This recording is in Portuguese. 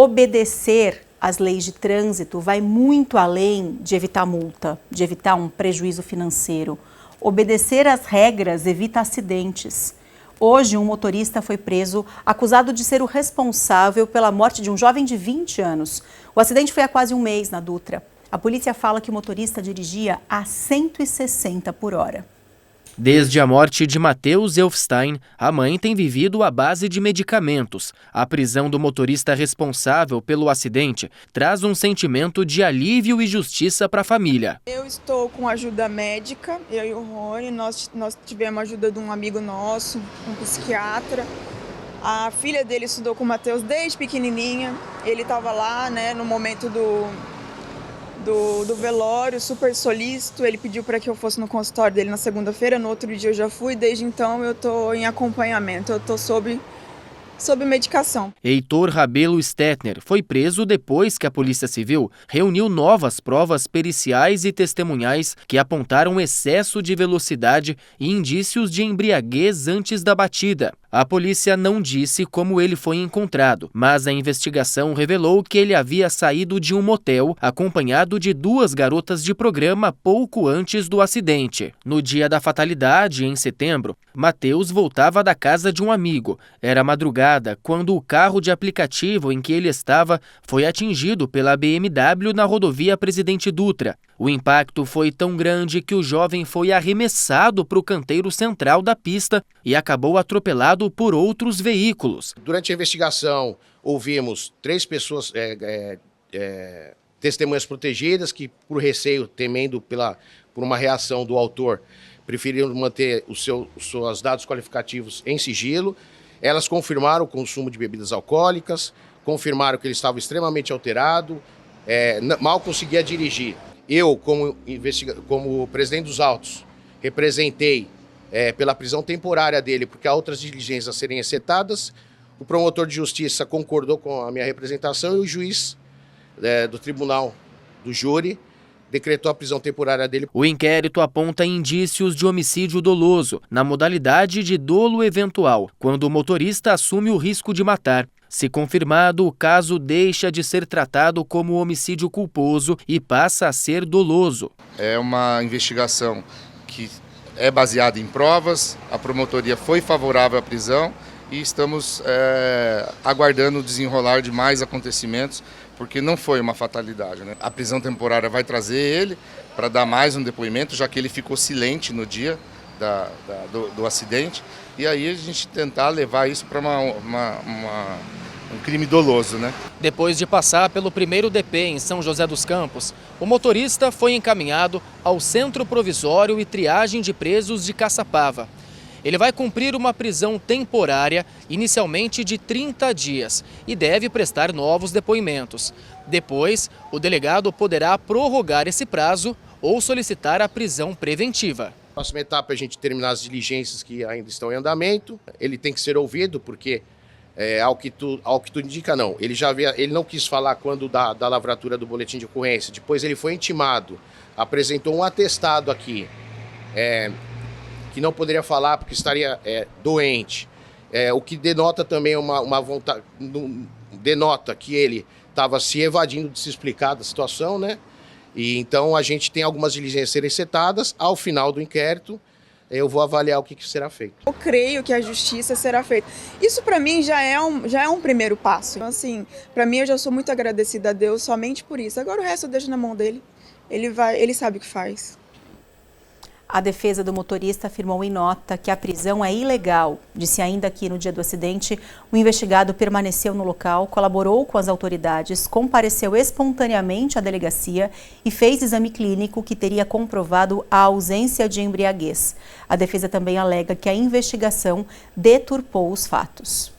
Obedecer às leis de trânsito vai muito além de evitar multa, de evitar um prejuízo financeiro. Obedecer às regras evita acidentes. Hoje, um motorista foi preso acusado de ser o responsável pela morte de um jovem de 20 anos. O acidente foi há quase um mês na Dutra. A polícia fala que o motorista dirigia a 160 por hora. Desde a morte de Matheus Elfstein, a mãe tem vivido à base de medicamentos. A prisão do motorista responsável pelo acidente traz um sentimento de alívio e justiça para a família. Eu estou com ajuda médica, eu e o Rony, nós tivemos a ajuda de um amigo nosso, um psiquiatra. A filha dele estudou com o Matheus desde pequenininha, ele estava lá, no momento do velório, super solícito. Ele pediu para que eu fosse no consultório dele na segunda-feira, no outro dia eu já fui, desde então eu estou em acompanhamento, eu estou sob medicação. Heitor Rabelo Stetner foi preso depois que a Polícia Civil reuniu novas provas periciais e testemunhais que apontaram excesso de velocidade e indícios de embriaguez antes da batida. A polícia não disse como ele foi encontrado, mas a investigação revelou que ele havia saído de um motel acompanhado de 2 garotas de programa pouco antes do acidente. No dia da fatalidade, em setembro, Matheus voltava da casa de um amigo. Era madrugada quando o carro de aplicativo em que ele estava foi atingido pela BMW na rodovia Presidente Dutra. O impacto foi tão grande que o jovem foi arremessado para o canteiro central da pista e acabou atropelado por outros veículos. Durante a investigação, ouvimos 3 pessoas, testemunhas protegidas, que por receio, temendo por uma reação do autor, preferiram manter os seus dados qualificativos em sigilo. Elas confirmaram o consumo de bebidas alcoólicas, confirmaram que ele estava extremamente alterado, mal conseguia dirigir. Eu, como presidente dos autos, representei pela prisão temporária dele, porque há outras diligências a serem executadas. O promotor de justiça concordou com a minha representação e o juiz do tribunal do júri decretou a prisão temporária dele. O inquérito aponta indícios de homicídio doloso, na modalidade de dolo eventual, quando o motorista assume o risco de matar. Se confirmado, o caso deixa de ser tratado como homicídio culposo e passa a ser doloso. É uma investigação que é baseada em provas, a promotoria foi favorável à prisão e estamos aguardando o desenrolar de mais acontecimentos, porque não foi uma fatalidade, A prisão temporária vai trazer ele para dar mais um depoimento, já que ele ficou silente no dia do acidente, e aí a gente tentar levar isso para um crime doloso, Depois de passar pelo primeiro DP em São José dos Campos, o motorista foi encaminhado ao Centro Provisório e Triagem de Presos de Caçapava. Ele vai cumprir uma prisão temporária, inicialmente de 30 dias, e deve prestar novos depoimentos. Depois, o delegado poderá prorrogar esse prazo ou solicitar a prisão preventiva. A próxima etapa é a gente terminar as diligências que ainda estão em andamento. Ele tem que ser ouvido, porque, ao que tu indica, não. Ele não quis falar quando da lavratura do boletim de ocorrência. Depois ele foi intimado, apresentou um atestado aqui, que não poderia falar porque estaria doente. O que denota também uma vontade, denota que ele estava se evadindo de se explicar da situação, E então a gente tem algumas diligências a serem setadas. Ao final do inquérito, eu vou avaliar o que será feito. Eu creio que a justiça será feita. Isso para mim já é um primeiro passo. Então, assim, para mim eu já sou muito agradecida a Deus somente por isso. Agora o resto eu deixo na mão dele. Ele sabe o que faz. A defesa do motorista afirmou em nota que a prisão é ilegal. Disse ainda que no dia do acidente, o investigado permaneceu no local, colaborou com as autoridades, compareceu espontaneamente à delegacia e fez exame clínico que teria comprovado a ausência de embriaguez. A defesa também alega que a investigação deturpou os fatos.